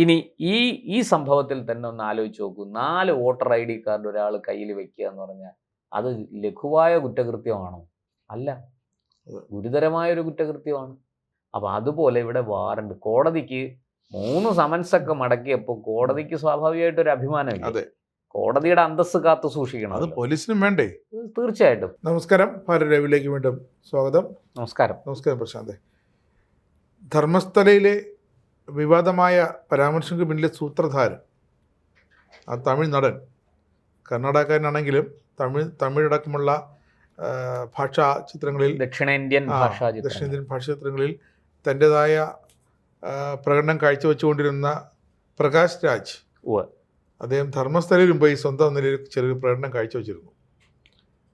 ഇനി ഈ സംഭവത്തിൽ തന്നെ ഒന്ന് ആലോചിച്ച് നോക്കൂ. 4 വോട്ടർ ID കാർഡ് ഒരാൾ കയ്യിൽ വെക്കുക എന്ന് പറഞ്ഞാൽ അത് ലഘുവായ കുറ്റകൃത്യമാണോ? അല്ല, ഗുരുതരമായൊരു കുറ്റകൃത്യമാണ്. അപ്പോൾ അതുപോലെ ഇവിടെ വാറണ്ട് കോടതിക്ക് 3 സമൻസൊക്കെ മടക്കിയപ്പോൾ കോടതിക്ക് സ്വാഭാവികമായിട്ടൊരു അഭിമാനമില്ല. കോടതിയുടെ അന്തസ്സ് കാത്തു സൂക്ഷിക്കണം. അത് പോലീസിനും വേണ്ടേ? തീർച്ചയായിട്ടും. നമസ്കാരം, ഭാരതരവിലേക്ക് വീണ്ടും സ്വാഗതം. നമസ്കാരം. നമസ്കാരം പ്രശാന്ത്. ധർമ്മസ്ഥലയിലെ വിവാദമായ പരാമർശങ്ങൾക്ക് പിന്നിലെ സൂത്രധാരൻ ആ തമിഴ് നടൻ, കർണാടകക്കാരനാണെങ്കിലും തമിഴടക്കമുള്ള ഭാഷാ ചിത്രങ്ങളിൽ, ദക്ഷിണേന്ത്യൻ ഭാഷാ ചിത്രങ്ങളിൽ തൻ്റെതായ പ്രകടനം കാഴ്ചവെച്ചുകൊണ്ടിരുന്ന പ്രകാശ് രാജ്, അദ്ദേഹം ധർമ്മസ്ഥലയിൽ മുമ്പ് ഈ സ്വന്തം നിലയിൽ ചെറിയൊരു പ്രകടനം കാഴ്ചവെച്ചിരുന്നു.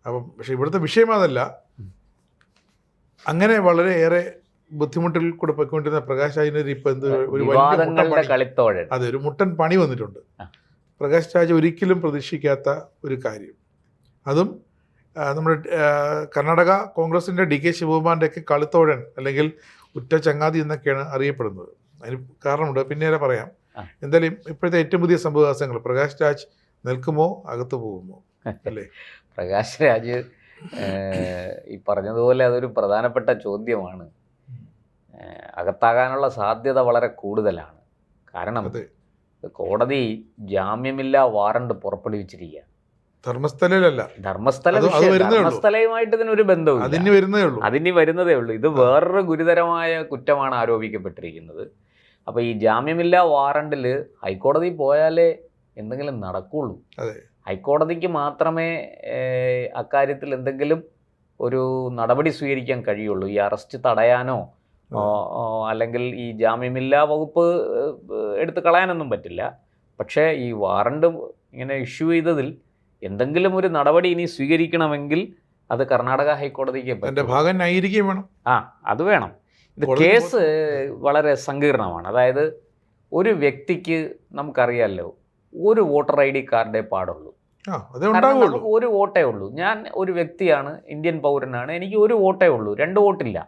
അപ്പം പക്ഷേ ഇവിടുത്തെ വിഷയം അതല്ല. അങ്ങനെ വളരെയേറെ ബുദ്ധിമുട്ടിൽ കൂടെ പോയിക്കൊണ്ടിരുന്ന പ്രകാശ് രാജിന് ഇപ്പം എന്ത് ഒരു ഒരു മുട്ടൻ പണി വന്നിട്ടുണ്ട്. പ്രകാശ് രാജ് ഒരിക്കലും പ്രതീക്ഷിക്കാത്ത ഒരു കാര്യം, അതും നമ്മുടെ കർണാടക കോൺഗ്രസിൻ്റെ DK ശിവകുമാറിൻ്റെ ഒക്കെ കളിത്തോഴൻ അല്ലെങ്കിൽ ഉറ്റ ചങ്ങാതി എന്നൊക്കെയാണ് അറിയപ്പെടുന്നത്. അതിന് കാരണമുണ്ട്, പിന്നീട് പറയാം. എന്തായാലും ഇപ്പോഴത്തെ ഏറ്റവും പുതിയ സംഭവവികാസങ്ങൾ, പ്രകാശ് രാജ് നിൽക്കുമോ അകത്ത് പോകുമോ അല്ലേ? പ്രകാശ് രാജ് ഈ പറഞ്ഞതുപോലെ അതൊരു പ്രധാനപ്പെട്ട ചോദ്യമാണ്. അകത്താകാനുള്ള സാധ്യത വളരെ കൂടുതലാണ്. കാരണം കോടതി ജാമ്യമില്ലാ വാറണ്ട് പുറപ്പെടുവിച്ചിരിക്കുക. ധർമ്മസ്ഥലയുമായിട്ട് ഇതിനൊരു ബന്ധവും അതിന് വരുന്നതേ ഉള്ളൂ. ഇത് വേറൊരു ഗുരുതരമായ കുറ്റമാണ് ആരോപിക്കപ്പെട്ടിരിക്കുന്നത്. അപ്പോൾ ഈ ജാമ്യമില്ലാ വാറണ്ടിൽ ഹൈക്കോടതി പോയാലേ എന്തെങ്കിലും നടക്കുള്ളൂ. ഹൈക്കോടതിക്ക് മാത്രമേ അക്കാര്യത്തിൽ എന്തെങ്കിലും ഒരു നടപടി സ്വീകരിക്കാൻ കഴിയുള്ളൂ. ഈ അറസ്റ്റ് തടയാനോ അല്ലെങ്കിൽ ഈ ജാമ്യമില്ലാ വകുപ്പ് എടുത്ത് കളയാനൊന്നും പറ്റില്ല. പക്ഷേ ഈ വാറണ്ട് ഇങ്ങനെ ഇഷ്യൂ ചെയ്തതിൽ എന്തെങ്കിലും ഒരു നടപടി ഇനി സ്വീകരിക്കണമെങ്കിൽ അത് കർണാടക ഹൈക്കോടതിക്ക് വേണം. അത് വേണം. ഇത് കേസ് വളരെ സങ്കീർണമാണ്. അതായത് ഒരു വ്യക്തിക്ക് നമുക്കറിയാമല്ലോ, ഒരു വോട്ടർ ID കാർഡേ പാടുള്ളൂ. നമുക്ക് ഒരു വോട്ടേ ഉള്ളൂ. ഞാൻ ഒരു വ്യക്തിയാണ്, ഇന്ത്യൻ പൗരനാണ്, എനിക്ക് ഒരു വോട്ടേ ഉള്ളൂ, 2 വോട്ടില്ല.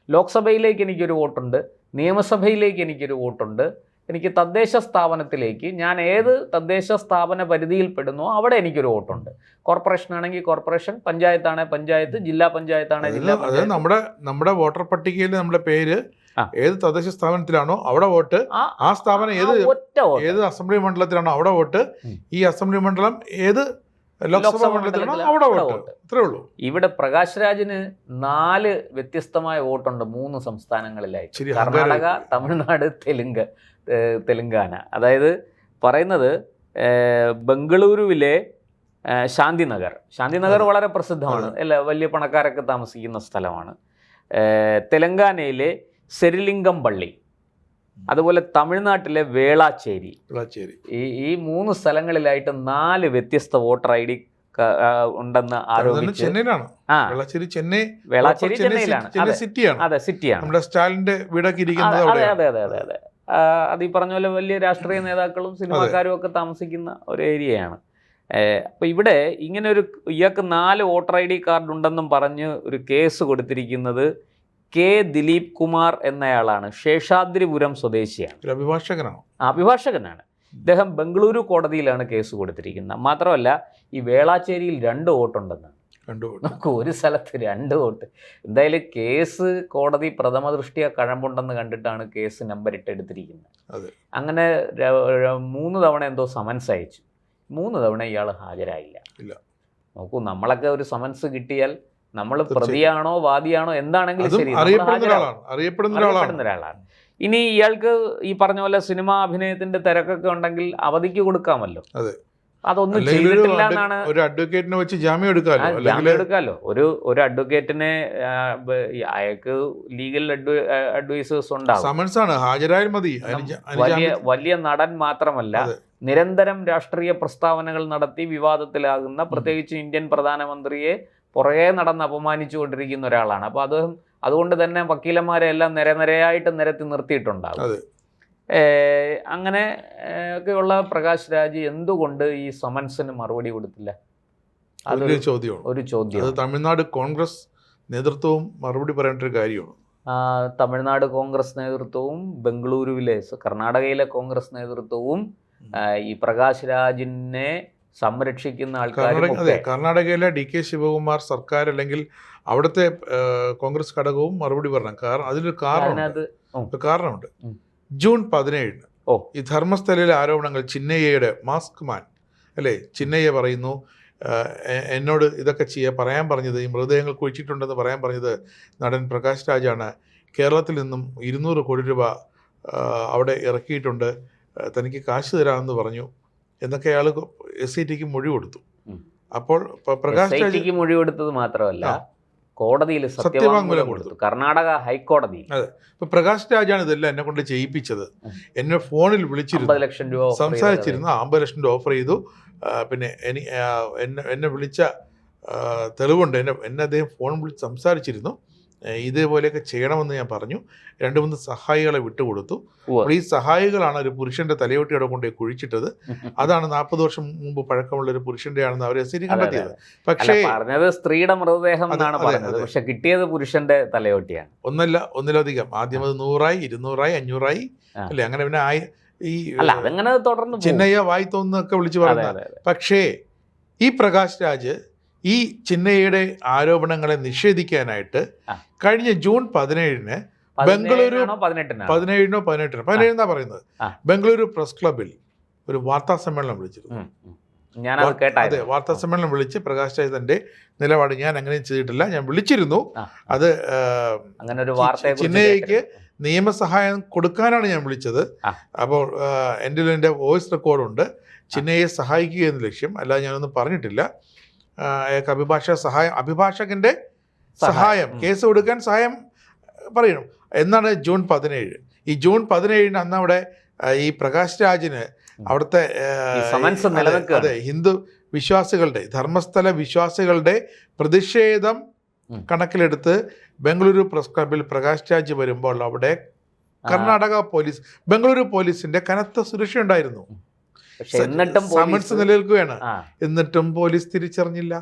ലോക്സഭയിലേക്ക് എനിക്കൊരു വോട്ടുണ്ട്, നിയമസഭയിലേക്ക് എനിക്കൊരു വോട്ടുണ്ട്, എനിക്ക് തദ്ദേശ സ്ഥാപനത്തിലേക്ക്, ഞാൻ ഏത് തദ്ദേശ സ്ഥാപന പരിധിയിൽപ്പെടുന്നോ അവിടെ എനിക്കൊരു വോട്ടുണ്ട്. കോർപ്പറേഷൻ ആണെങ്കിൽ കോർപ്പറേഷൻ, പഞ്ചായത്താണെങ്കിൽ പഞ്ചായത്ത്, ജില്ലാ പഞ്ചായത്താണെങ്കിൽ ജില്ലാ പഞ്ചായത്ത്. നമ്മുടെ വോട്ടർ പട്ടികയിൽ നമ്മുടെ പേര് ഏത് തദ്ദേശ സ്ഥാപനത്തിലാണോ അവിടെ വോട്ട്, ആ സ്ഥാപനം ഏത് അസംബ്ലി മണ്ഡലത്തിലാണോ അവിടെ വോട്ട്, ഈ അസംബ്ലി മണ്ഡലം ഏത് ലോക്സഭാ മണ്ഡലത്തിലാണോ അവിടെ വോട്ട്. ഇത്രേ ഉള്ളൂ. ഇവിടെ പ്രകാശ് രാജിന് 4 വ്യത്യസ്തമായ വോട്ടുണ്ട് 3 സംസ്ഥാനങ്ങളിലായി: കർണാടക, തമിഴ്നാട്, തെലുങ്കാന. അതായത് പറയുന്നത് ബംഗളൂരുവിലെ ശാന്തിനഗർ വളരെ പ്രസിദ്ധമാണ്, വലിയ പണക്കാരൊക്കെ താമസിക്കുന്ന സ്ഥലമാണ്. തെലങ്കാനയിലെ സെരിലിംഗംപള്ളി, അതുപോലെ തമിഴ്നാട്ടിലെ വേളാച്ചേരി. ഈ 3 സ്ഥലങ്ങളിലായിട്ട് 4 വ്യത്യസ്ത വോട്ടർ ID ഉണ്ടെന്ന് ആരോപിച്ച് വേളാച്ചേരി ചെന്നൈയിലാണ്. അതെ, സിറ്റിയാണ്. അതെ. അത് ഈ പറഞ്ഞ പോലെ വലിയ രാഷ്ട്രീയ നേതാക്കളും സിനിമാക്കാരും ഒക്കെ താമസിക്കുന്ന ഒരു ഏരിയയാണ്. അപ്പോൾ ഇവിടെ ഇങ്ങനെ ഇയാൾക്ക് 4 വോട്ടർ ID കാർഡ് ഉണ്ടെന്നും പറഞ്ഞ് ഒരു കേസ് കൊടുത്തിരിക്കുന്നത് K. ദിലീപ് കുമാർ എന്നയാളാണ്. ശേഷാദ്രിപുരം സ്വദേശിയാണ്, അഭിഭാഷകനാണ്. ഇദ്ദേഹം ബംഗളൂരു കോടതിയിലാണ് കേസ് കൊടുത്തിരിക്കുന്നത്. മാത്രമല്ല ഈ വേളാച്ചേരിയിൽ 2 വോട്ടുണ്ടെന്നാണ്. നമുക്ക് ഒരു സ്ഥലത്ത് 2 വോട്ട്. എന്തായാലും കേസ് കോടതി പ്രഥമ ദൃഷ്ടിയ കഴമ്പുണ്ടെന്ന് കണ്ടിട്ടാണ് കേസ് നമ്പർ എടുത്തിരിക്കുന്നത്. അങ്ങനെ 3 തവണ എന്തോ സമൻസ് അയച്ചു. 3 തവണ ഇയാൾ ഹാജരായില്ല. നോക്കൂ, നമ്മളൊക്കെ ഒരു സമൻസ് കിട്ടിയാൽ നമ്മൾ പ്രതിയാണോ വാദിയാണോ എന്താണെങ്കിലും ശരി, അറിയപ്പെടുന്ന ഒരാളാണ്. ഇനി ഇയാൾക്ക് ഈ പറഞ്ഞ പോലെ സിനിമാ അഭിനയത്തിന്റെ തിരക്കൊക്കെ ഉണ്ടെങ്കിൽ അവധിക്ക് കൊടുക്കാമല്ലോ. അതൊന്നും ചെയ്തിട്ടില്ല എന്നാണ്. ഒരു അഡ്വക്കേറ്റിനെ വെച്ച് ജാമ്യം എടുക്കാമല്ലോ. ഒരു അഡ്വക്കേറ്റിനെ, അയാൾക്ക് ലീഗൽ അഡ്വൈസേഴ്സ് ഉണ്ടാവും. വലിയ നടൻ മാത്രമല്ല, നിരന്തരം രാഷ്ട്രീയ പ്രസ്താവനകൾ നടത്തി വിവാദത്തിലാകുന്ന, പ്രത്യേകിച്ച് ഇന്ത്യൻ പ്രധാനമന്ത്രിയെ പുറകെ നടന്ന് അപമാനിച്ചുകൊണ്ടിരിക്കുന്ന ഒരാളാണ്. അപ്പോൾ അതുകൊണ്ട് തന്നെ വക്കീലന്മാരെ എല്ലാം നിരയായിട്ട് നിരത്തി നിർത്തിയിട്ടുണ്ടാകും. അങ്ങനെ ഒക്കെയുള്ള പ്രകാശ് രാജ് എന്തുകൊണ്ട് ഈ സമൻസിന് മറുപടി കൊടുത്തില്ല? ഒരു ചോദ്യം. തമിഴ്നാട് കോൺഗ്രസ് നേതൃത്വവും മറുപടി പറയേണ്ട ഒരു കാര്യമാണ്. തമിഴ്നാട് കോൺഗ്രസ് നേതൃത്വവും ബംഗളൂരുവിലെ കർണാടകയിലെ കോൺഗ്രസ് നേതൃത്വവും ഈ പ്രകാശ് രാജിനെ സംരക്ഷിക്കുന്ന ആൾക്കാരും കർണാടകയിലെ DK ശിവകുമാർ സർക്കാർ അല്ലെങ്കിൽ അവിടുത്തെ കോൺഗ്രസ് ഘടകവും മറുപടി പറഞ്ഞു. കാരണം അതിനൊരു കാരണമുണ്ട്. ജൂൺ 17 ഈ ധർമ്മസ്ഥലയിലെ ആരോപണങ്ങൾ ചിന്നയ്യയുടെ മാസ്ക് മാൻ അല്ലേ, ചിന്നയ്യ പറയുന്നു എന്നോട് ഇതൊക്കെ പറയാൻ പറഞ്ഞത്, ഈ മൃതദേഹങ്ങൾ കുഴിച്ചിട്ടുണ്ടെന്ന് പറയാൻ പറഞ്ഞത് നടൻ പ്രകാശ് രാജാണ്. കേരളത്തിൽ നിന്നും 200 കോടി രൂപ അവിടെ ഇറക്കിയിട്ടുണ്ട്, തനിക്ക് കാശ് തരാമെന്ന് പറഞ്ഞു എന്നൊക്കെ അയാൾ SITക്ക് മൊഴി കൊടുത്തു. അപ്പോൾ പ്രകാശ് രാജ് മൊഴി കൊടുത്തത് മാത്രമല്ല കോടതിയിൽ സത്യവാങ്മൂലം കൊടുത്തു, കർണാടക ഹൈക്കോടതി. അതെ, ഇപ്പൊ പ്രകാശ് രാജാണ് ഇതെല്ലാം എന്നെ കൊണ്ട് ചെയ്യിപ്പിച്ചത്. എന്നെ ഫോണിൽ വിളിച്ചിരുന്നു, 50 ലക്ഷം രൂപ സംസാരിച്ചിരുന്നു, 50 ലക്ഷം രൂപ ഓഫർ ചെയ്തു. പിന്നെ എന്നെ വിളിച്ച തെളിവുണ്ട്, എന്നെ അദ്ദേഹം ഫോൺ വിളിച്ച് സംസാരിച്ചിരുന്നു, ഇതേപോലെയൊക്കെ ചെയ്യണമെന്ന് ഞാൻ പറഞ്ഞു. 2-3 സഹായികളെ വിട്ടുകൊടുത്തു. അപ്പോൾ ഈ സഹായികളാണ് ഒരു പുരുഷന്റെ തലയോട്ടിയുടെ കൊണ്ടേ കുഴിച്ചിട്ടത്. അതാണ് 40 വർഷം മുമ്പ് പഴക്കമുള്ള ഒരു പുരുഷന്റെ ആണെന്ന് അവർ SIT കണ്ടെത്തിയത്. പക്ഷേ പറഞ്ഞത് സ്ത്രീയുടെ മൃതദേഹം എന്നാണ് പറഞ്ഞത്, പക്ഷെ കിട്ടിയത് പുരുഷന്റെ തലയോട്ടിയാണ്. ഒന്നിലധികം. ആദ്യം അത് 100ആയി, 200ആയി, 500ആയി അല്ലേ, അങ്ങനെ പിന്നെ ഈ അതങ്ങനെ തുടർന്ന് ചിന്നയ്യ വായി തോന്നുന്നൊക്കെ വിളിച്ചു പറഞ്ഞത്. പക്ഷേ ഈ പ്രകാശ് രാജ് ഈ ചിന്നയ്യയുടെ ആരോപണങ്ങളെ നിഷേധിക്കാനായിട്ട് കഴിഞ്ഞ ജൂൺ 17-ന് ബംഗളൂരു 17 പറയുന്നത് ബംഗളൂരു പ്രസ് ക്ലബിൽ ഒരു വാർത്താ സമ്മേളനം വിളിച്ചിരുന്നു. അതെ, വാർത്താ സമ്മേളനം വിളിച്ച് പ്രകാശ് രാജ് തന്റെ നിലപാട് ഞാൻ അങ്ങനെ ചെയ്തിട്ടില്ല, ഞാൻ വിളിച്ചിരുന്നു, അത് ചിന്നയ്യയ്ക്ക് നിയമസഹായം കൊടുക്കാനാണ് ഞാൻ വിളിച്ചത്. അപ്പോൾ എൻ്റെ വോയിസ് റെക്കോർഡുണ്ട്, ചിന്നയ്യയെ സഹായിക്കുക എന്ന ലക്ഷ്യം, അല്ലാതെ ഞാനൊന്നും പറഞ്ഞിട്ടില്ല. അഭിഭാഷകന്റെ സഹായം, കേസ് കൊടുക്കാൻ സഹായം പറയണം എന്നാണ് ജൂൺ 17. ഈ ജൂൺ 17-ന് അന്ന് അവിടെ ഈ പ്രകാശ് രാജിന് അവിടുത്തെ അതെ ഹിന്ദു വിശ്വാസികളുടെ, ധർമ്മസ്ഥല വിശ്വാസികളുടെ പ്രതിഷേധം കണക്കിലെടുത്ത് ബംഗളൂരു പ്രസ് ക്ലബിൽ പ്രകാശ് രാജ് വരുമ്പോൾ അവിടെ കർണാടക പോലീസ്, ബംഗളൂരു പോലീസിന്റെ കനത്ത സുരക്ഷ ഉണ്ടായിരുന്നു. സമൻസ് നിലനിൽക്കുകയാണ്, എന്നിട്ടും പോലീസ് തിരിച്ചറിഞ്ഞില്ല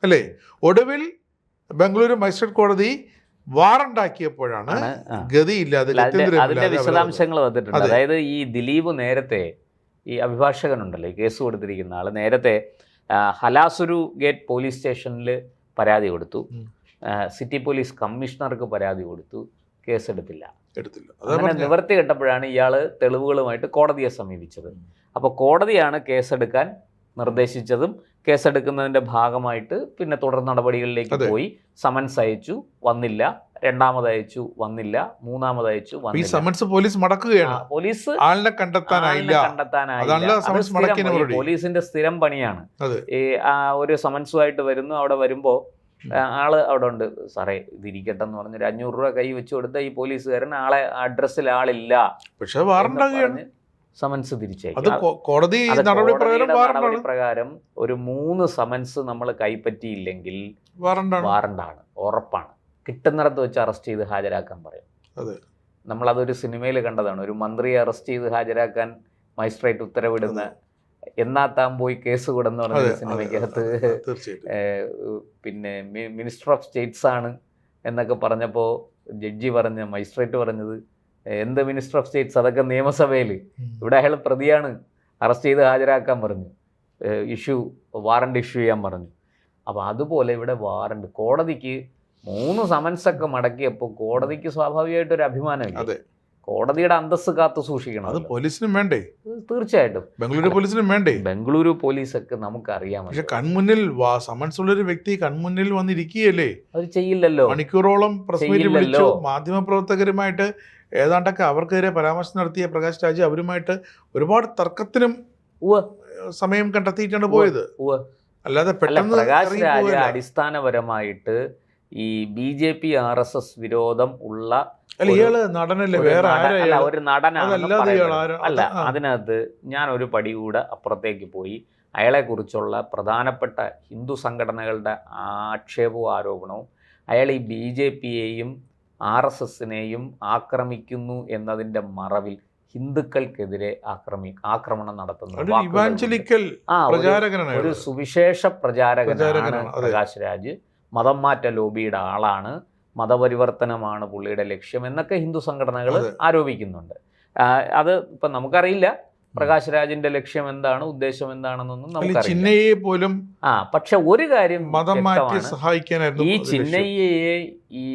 അല്ലേ. ഒടുവിൽ ബംഗളൂരു മജിസ്ട്രേറ്റ് കോടതി വാറണ്ടാക്കിയപ്പോഴാണ് ഗതിയില്ലാതെ അതിന്റെ വിശദാംശങ്ങൾ വന്നിട്ടുണ്ട്. അതായത് ഈ ദിലീപ് നേരത്തെ, ഈ അഭിഭാഷകനുണ്ടല്ലോ ഈ കേസ് കൊടുത്തിരിക്കുന്ന ആള്, നേരത്തെ ഹലാസുരു ഗേറ്റ് പോലീസ് സ്റ്റേഷനിൽ പരാതി കൊടുത്തു, സിറ്റി പോലീസ് കമ്മീഷണർക്ക് പരാതി കൊടുത്തു, കേസെടുത്തില്ല. അങ്ങനെ നിവർത്തി കെട്ടപ്പോഴാണ് ഇയാൾ തെളിവുകളുമായിട്ട് കോടതിയെ സമീപിച്ചത്. അപ്പോൾ കോടതിയാണ് കേസെടുക്കാൻ നിർദ്ദേശിച്ചതും കേസെടുക്കുന്നതിൻ്റെ ഭാഗമായിട്ട് പിന്നെ തുടർ നടപടികളിലേക്ക് പോയി സമൻസ് അയച്ചു, വന്നില്ല, രണ്ടാമത് അയച്ചു, വന്നില്ല, മൂന്നാമത് അയച്ചു, വന്നില്ല. സമൻസ് പോലീസ് മടക്കുകയാണ്, പോലീസ് ആളിനെ കണ്ടെത്താനായില്ല. പോലീസിന്റെ സ്ഥിരം പണിയാണ്. ഈ ഒരു സമൻസുമായിട്ട് വരുന്നു, അവിടെ വരുമ്പോൾ ആള് അവിടെ ഉണ്ട്, സാറേ ഇതിരിക്കട്ടെ എന്ന് പറഞ്ഞൊരു 500 രൂപ കൈ വെച്ച് കൊടുത്ത ഈ പോലീസുകാരൻ ആളെ അഡ്രസ്സിൽ ആളില്ല, പക്ഷെ പറഞ്ഞ് സമൻസ് തിരിച്ചയക്കും. കോടതി നടപടി പ്രകാരം ഒരു 3 സമൻസ് നമ്മൾ കൈപ്പറ്റിയില്ലെങ്കിൽ വാറണ്ടാണ്, ഉറപ്പാണ്. കിട്ടുന്നിടത്ത് വെച്ച് അറസ്റ്റ് ചെയ്ത് ഹാജരാക്കാൻ പറയും. നമ്മളതൊരു സിനിമയിൽ കണ്ടതാണ്, ഒരു മന്ത്രിയെ അറസ്റ്റ് ചെയ്ത് ഹാജരാക്കാൻ മജിസ്ട്രേറ്റ് ഉത്തരവിടുന്ന എന്നാ താൻ പോയി കേസ് കൊടുന്ന് പറഞ്ഞ സിനിമയ്ക്കകത്ത് പിന്നെ മിനിസ്റ്റർ ഓഫ് സ്റ്റേറ്റ്സ് ആണ് എന്നൊക്കെ പറഞ്ഞപ്പോൾ ജഡ്ജി മജിസ്ട്രേറ്റ് പറഞ്ഞത്, എന്ത് മിനിസ്റ്റർ ഓഫ് സ്റ്റേറ്റ്സ്, അതൊക്കെ നിയമസഭയിൽ, ഇവിടെ അയാൾ പ്രതിയാണ്, അറസ്റ്റ് ചെയ്ത് ഹാജരാക്കാൻ പറഞ്ഞു, വാറണ്ട് ഇഷ്യൂ ചെയ്യാൻ പറഞ്ഞു. അപ്പോൾ അതുപോലെ ഇവിടെ വാറണ്ട്, കോടതിക്ക് 3 സമൻസൊക്കെ മടക്കിയപ്പോൾ കോടതിക്ക് സ്വാഭാവികമായിട്ടൊരു അഭിമാനമില്ല. കോടതിയുടെ അന്തസ്സ് കാത്തു സൂക്ഷിക്കണം. അത് പോലീസിനും വേണ്ടേ? തീർച്ചയായിട്ടും ബംഗളൂരു പോലീസിനും വേണ്ടേ? ബംഗളൂരു പോലീസൊക്കെ നമുക്കറിയാം. പക്ഷെ കൺമുന്നിൽ സമൻസ് ഉള്ളൊരു വ്യക്തി കൺമുന്നിൽ വന്നിരിക്കുകയല്ലേ, അവർ ചെയ്യില്ലല്ലോ. മണിക്കൂറോളം പ്രസ് മീറ്റ് വിളിച്ചു, മാധ്യമപ്രവർത്തകരുമായിട്ട് ഏതാണ്ടൊക്കെ അവർക്കെതിരെ പരാമർശം നടത്തിയ പ്രകാശ് രാജ് അവരുമായിട്ട് ഒരുപാട് തർക്കത്തിനും സമയം കണ്ടെത്തിയിട്ടാണ് പോയത്. അല്ലാതെ പെട്ടെന്ന് പ്രകാശ് രാജ് അടിസ്ഥാനപരമായിട്ട് ഈ BJP RSS വിരോധം ഉള്ള ഒരു നടനാണ്. അല്ല, അതിനകത്ത് ഞാൻ ഒരു പടി കൂടെ അപ്പുറത്തേക്ക് പോയി അയാളെക്കുറിച്ചുള്ള പ്രധാനപ്പെട്ട ഹിന്ദു സംഘടനകളുടെ ആക്ഷേപവും ആരോപണവും, അയാൾ ഈ BJPയെയും RSSനെയും ആക്രമിക്കുന്നു എന്നതിൻ്റെ മറവിൽ ഹിന്ദുക്കൾക്കെതിരെ ആക്രമണം നടത്തുന്നു. ഒരു സുവിശേഷ പ്രചാരകനാണ് പ്രകാശ് രാജ്. മതം മാറ്റ ലോബിയുടെ ആളാണ്. മതപരിവർത്തനമാണ് പുള്ളിയുടെ ലക്ഷ്യം എന്നൊക്കെ ഹിന്ദു സംഘടനകൾ ആരോപിക്കുന്നുണ്ട്. അത് ഇപ്പം നമുക്കറിയില്ല പ്രകാശ് രാജിന്റെ ലക്ഷ്യം എന്താണ്, ഉദ്ദേശം എന്താണെന്നൊന്നും നമുക്കറിയില്ല. പക്ഷെ ഒരു കാര്യം ഈ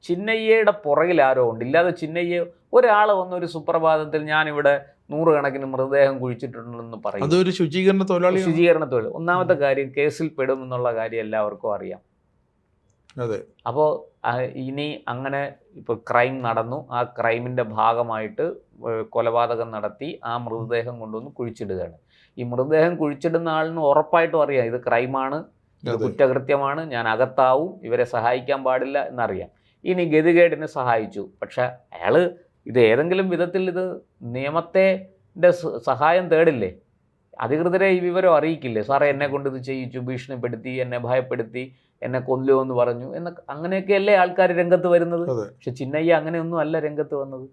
ചിന്നയ്യയുടെ പുറകിൽ ആരോ ഉണ്ട്. ഇല്ലാതെ ചിന്നയ്യ ഒരാൾ വന്നൊരു സുപ്രഭാതത്തിൽ ഞാനിവിടെ 100 കണക്കിന് മൃതദേഹം കുഴിച്ചിട്ടുണ്ടെന്ന് പറയും. അതൊരു ശുചീകരണ തൊഴിലാളി. ഒന്നാമത്തെ കാര്യം കേസിൽ പെടും എന്നുള്ള കാര്യം എല്ലാവർക്കും അറിയാം. അപ്പോൾ ഇനി അങ്ങനെ ഇപ്പോൾ ക്രൈം നടന്നു, ആ ക്രൈമിൻ്റെ ഭാഗമായിട്ട് കൊലപാതകം നടത്തി ആ മൃതദേഹം കൊണ്ടുവന്ന് കുഴിച്ചിടുകയാണ്. ഈ മൃതദേഹം കുഴിച്ചിടുന്ന ആളിന് ഉറപ്പായിട്ടും അറിയാം ഇത് ക്രൈമാണ്, ഇത് കുറ്റകൃത്യമാണ്, ഞാൻ അകത്താവും, ഇവരെ സഹായിക്കാൻ പാടില്ല എന്നറിയാം. ഇനി ഗതികേടിന് സഹായിച്ചു, പക്ഷെ അയാൾ ഇത് ഏതെങ്കിലും വിധത്തിൽ ഇത് നിയമത്തെ സഹായം തേടില്ലേ? അധികൃതരെ ഈ വിവരം അറിയിക്കില്ലേ? സാറേ എന്നെ കൊണ്ട് ഇത് ചെയ്യിച്ചു, ഭീഷണിപ്പെടുത്തി, എന്നെ ഭയപ്പെടുത്തി, എന്നെ കൊല്ലുമെന്ന് പറഞ്ഞു എന്നൊക്കെ, അങ്ങനെയൊക്കെയല്ലേ ആൾക്കാർ രംഗത്ത് വരുന്നത്. പക്ഷെ ചിന്നയ്യ അങ്ങനെയൊന്നും അല്ല രംഗത്ത് വന്നത്.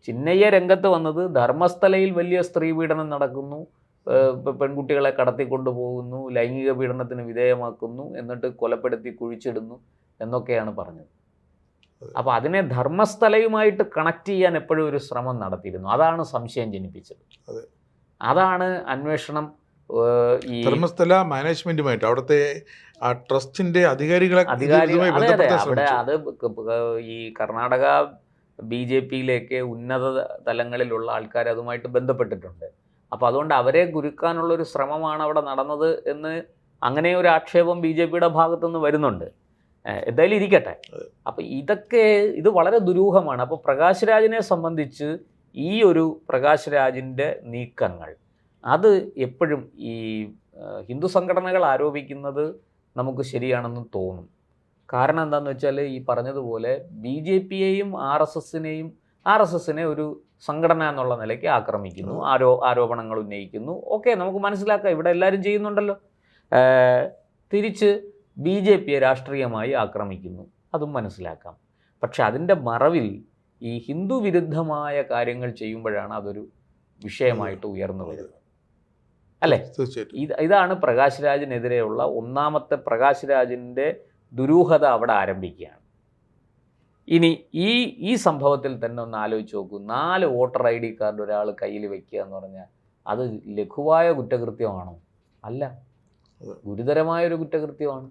ചിന്നയ്യ രംഗത്ത് വന്നത് ധർമ്മസ്ഥലയിൽ വലിയ സ്ത്രീ പീഡനം നടക്കുന്നു, പെൺകുട്ടികളെ കടത്തിക്കൊണ്ടു പോകുന്നു, ലൈംഗിക പീഡനത്തിന് വിധേയമാക്കുന്നു, എന്നിട്ട് കൊലപ്പെടുത്തി കുഴിച്ചിടുന്നു എന്നൊക്കെയാണ് പറഞ്ഞത്. അപ്പോൾ അതിനെ ധർമ്മസ്ഥലയുമായിട്ട് കണക്ട് ചെയ്യാൻ എപ്പോഴും ഒരു ശ്രമം നടത്തിയിരുന്നു. അതാണ് സംശയം ജനിപ്പിച്ചത്. അതാണ് അന്വേഷണം ഈ ധർമ്മസ്ഥല മാനേജ്മെന്റുമായിട്ട് അവിടുത്തെ ആ ട്രസ്റ്റിന്റെ അധികാരികൾ അവിടെ അത് ഈ കർണാടക BJPയിലേക്ക് ഉന്നത തലങ്ങളിലുള്ള ആൾക്കാർ അതുമായിട്ട് ബന്ധപ്പെട്ടിട്ടുണ്ട്. അപ്പോൾ അതുകൊണ്ട് അവരെ ഗുരുക്കാനുള്ളൊരു ശ്രമമാണ് അവിടെ നടന്നത് എന്ന് അങ്ങനെ ഒരു ആക്ഷേപം BJPയുടെ ഭാഗത്തുനിന്ന് വരുന്നുണ്ട്. എന്തായാലും ഇരിക്കട്ടെ. അപ്പോൾ ഇത് വളരെ ദുരൂഹമാണ്. അപ്പോൾ പ്രകാശ് രാജിനെ സംബന്ധിച്ച് ഈ ഒരു പ്രകാശ് രാജിൻ്റെ നീക്കങ്ങൾ അത് എപ്പോഴും ഈ ഹിന്ദു സംഘടനകൾ ആരോപിക്കുന്നത് നമുക്ക് ശരിയാണെന്ന് തോന്നും. കാരണം എന്താണെന്ന് വെച്ചാൽ ഈ പറഞ്ഞതുപോലെ BJPയെയും RSSനെ ഒരു സംഘടന എന്നുള്ള നിലയ്ക്ക് ആക്രമിക്കുന്നു, ആരോപണങ്ങൾ ഉന്നയിക്കുന്നു. ഓക്കെ, നമുക്ക് മനസ്സിലാക്കാം, ഇവിടെ എല്ലാവരും ചെയ്യുന്നുണ്ടല്ലോ. തിരിച്ച് BJPയെ രാഷ്ട്രീയമായി ആക്രമിക്കുന്നു, അതും മനസ്സിലാക്കാം. പക്ഷെ അതിൻ്റെ മറവിൽ ഈ ഹിന്ദു വിരുദ്ധമായ കാര്യങ്ങൾ ചെയ്യുമ്പോഴാണ് അതൊരു വിഷയമായിട്ട് ഉയർന്നു വരുന്നത്, അല്ലേ? ഇതാണ് പ്രകാശ് രാജിനെതിരെയുള്ള ഒന്നാമത്തെ പ്രകാശ് രാജിൻ്റെ ദുരൂഹത അവിടെ ആരംഭിക്കുകയാണ്. ഇനി ഈ സംഭവത്തിൽ തന്നെ ഒന്ന് ആലോചിച്ച് നോക്കൂ. 4 വോട്ടർ ID കാർഡ് ഒരാൾ കയ്യിൽ വെക്കുക എന്ന് പറഞ്ഞാൽ അത് ലഘുവായ കുറ്റകൃത്യമാണോ? അല്ല, ഗുരുതരമായൊരു കുറ്റകൃത്യമാണ്.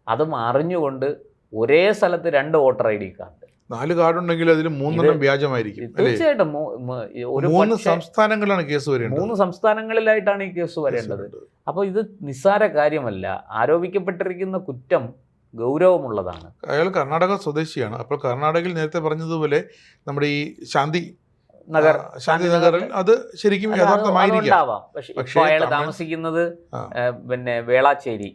അതും അറിഞ്ഞുകൊണ്ട് ഒരേ സ്ഥലത്ത് 2 വോട്ടർ ID കാർഡ്, 4 കാർഡുണ്ടെങ്കിൽ അതിൽ 3 വ്യാജമായിരിക്കും. തീർച്ചയായിട്ടും 3 സംസ്ഥാനങ്ങളിലാണ് കേസ് വരേണ്ടത്. 3 സംസ്ഥാനങ്ങളിലായിട്ടാണ് ഈ കേസ് വരേണ്ടത്. അപ്പോൾ ഇത് നിസ്സാര കാര്യമല്ല. ആരോപിക്കപ്പെട്ടിരിക്കുന്ന കുറ്റം ഗൗരവമുള്ളതാണ്. അയാൾ കർണാടക സ്വദേശിയാണ്. അപ്പോൾ കർണാടകയിൽ നേരത്തെ പറഞ്ഞതുപോലെ നമ്മുടെ ഈ ശാന്തി നഗറിൽ അത് ശരിക്കും യഥാർത്ഥമായിരിക്കാം. പക്ഷേ അയാൾ താമസിക്കുന്നത് പിന്നെ വേളാച്ചേരി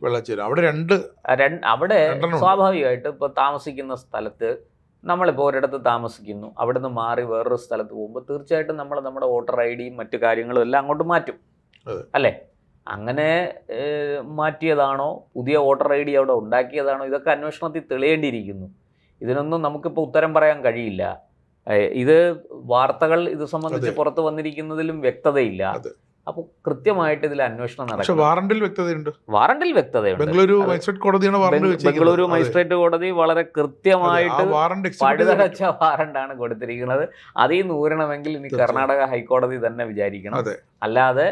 അവിടെ സ്വാഭാവികമായിട്ട് ഇപ്പോൾ താമസിക്കുന്ന സ്ഥലത്ത് നമ്മളിപ്പോൾ ഒരിടത്ത് താമസിക്കുന്നു, അവിടുന്ന് മാറി വേറൊരു സ്ഥലത്ത് പോകുമ്പോൾ തീർച്ചയായിട്ടും നമ്മുടെ വോട്ടർ IDയും മറ്റു കാര്യങ്ങളും എല്ലാം അങ്ങോട്ട് മാറ്റും, അല്ലേ? അങ്ങനെ മാറ്റിയതാണോ, പുതിയ വോട്ടർ ID അവിടെ ഉണ്ടാക്കിയതാണോ, ഇതൊക്കെ അന്വേഷണത്തിൽ തെളിയേണ്ടിയിരിക്കുന്നു. ഇതിനൊന്നും നമുക്കിപ്പോൾ ഉത്തരം പറയാൻ കഴിയില്ല. ഇത് വാർത്തകൾ ഇത് സംബന്ധിച്ച് പുറത്ത് വന്നിരിക്കുന്നതിലും വ്യക്തതയില്ല. അപ്പോൾ കൃത്യമായിട്ട് ഇതിൽ അന്വേഷണം നടക്കും. വാറണ്ടിൽ വ്യക്തതയുണ്ട്. ബംഗളൂരു മജിസ്ട്രേറ്റ് കോടതി വളരെ കൃത്യമായിട്ട് പഴുതടച്ച വാറണ്ടാണ് കൊടുത്തിരിക്കുന്നത്. അതിൽ നിന്ന് ഊരണമെങ്കിൽ ഇനി കർണാടക ഹൈക്കോടതി തന്നെ വിചാരിക്കണം. അല്ലാതെ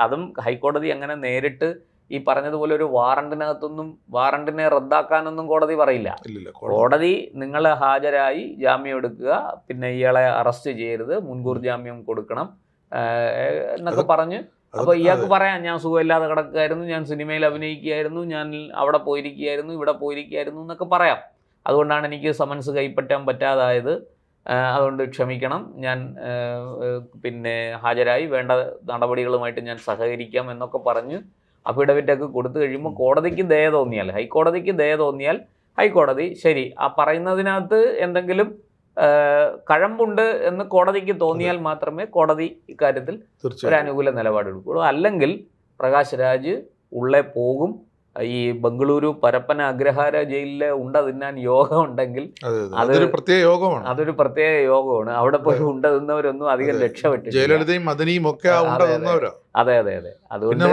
അതും ഹൈക്കോടതി അങ്ങനെ നേരിട്ട് ഈ പറഞ്ഞതുപോലെ ഒരു വാറണ്ടിനെ റദ്ദാക്കാനൊന്നും കോടതി പറയില്ല. കോടതി നിങ്ങൾ ഹാജരായി ജാമ്യം എടുക്കുക, പിന്നെ ഇയാളെ അറസ്റ്റ് ചെയ്യരുത്, മുൻകൂർ ജാമ്യം കൊടുക്കണം എന്നൊക്കെ പറഞ്ഞ്. അപ്പോൾ ഇയാൾക്ക് പറയാം, ഞാൻ സുഖമില്ലാതെ കിടക്കുകയായിരുന്നു, ഞാൻ സിനിമയിൽ അഭിനയിക്കുകയായിരുന്നു, ഞാൻ അവിടെ പോയിരിക്കുകയായിരുന്നു, ഇവിടെ പോയിരിക്കുകയായിരുന്നു എന്നൊക്കെ പറയാം. അതുകൊണ്ടാണ് എനിക്ക് സമൻസ് കൈപ്പറ്റാൻ പറ്റാതായത്, അതുകൊണ്ട് ക്ഷമിക്കണം, ഞാൻ പിന്നെ ഹാജരായി വേണ്ട നടപടികളുമായിട്ട് ഞാൻ സഹകരിക്കാം എന്നൊക്കെ പറഞ്ഞ് അഫിഡവിറ്റൊക്കെ കൊടുത്തു കഴിയുമ്പോൾ കോടതിക്ക് ദയ തോന്നിയാൽ, ഹൈക്കോടതി ശരി ആ പറയുന്നതിനകത്ത് എന്തെങ്കിലും കഴമ്പുണ്ട് എന്ന് കോടതിക്ക് തോന്നിയാൽ മാത്രമേ കോടതി ഇക്കാര്യത്തിൽ ഒരു അനുകൂല നിലപാടെടുക്കുകയുള്ളൂ. അല്ലെങ്കിൽ പ്രകാശ് രാജ് ഉള്ളേ പോകും, ഈ ബംഗളൂരു പരപ്പന അഗ്രഹാര ജയിലിലെ ഉണ്ട തിന്നാൻ യോഗം ഉണ്ടെങ്കിൽ അതൊരു പ്രത്യേക യോഗമാണ്. അതൊരു പ്രത്യേക യോഗമാണ്. അവിടെ പോയി ഉണ്ട തിന്നവരൊന്നും അധികം രക്ഷപ്പെട്ടില്ല. ജയലളിതയും മദനിയും ഒക്കെ അതെ അതെ അതെ. അതുകൊണ്ട്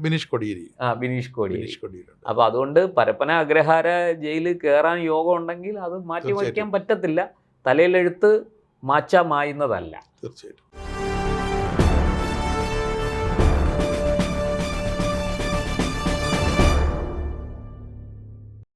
ബിനീഷ് കോടിയേരി ബിനീഷ് കോടിയേരി. അപ്പൊ അതുകൊണ്ട് പരപ്പന അഗ്രഹാര ജയിലിൽ കയറാൻ യോഗം ഉണ്ടെങ്കിൽ അത് മാറ്റി വയ്ക്കാൻ പറ്റത്തില്ല. തലയിലെഴുത്ത് മായ്യുന്നതല്ല. തീർച്ചയായിട്ടും.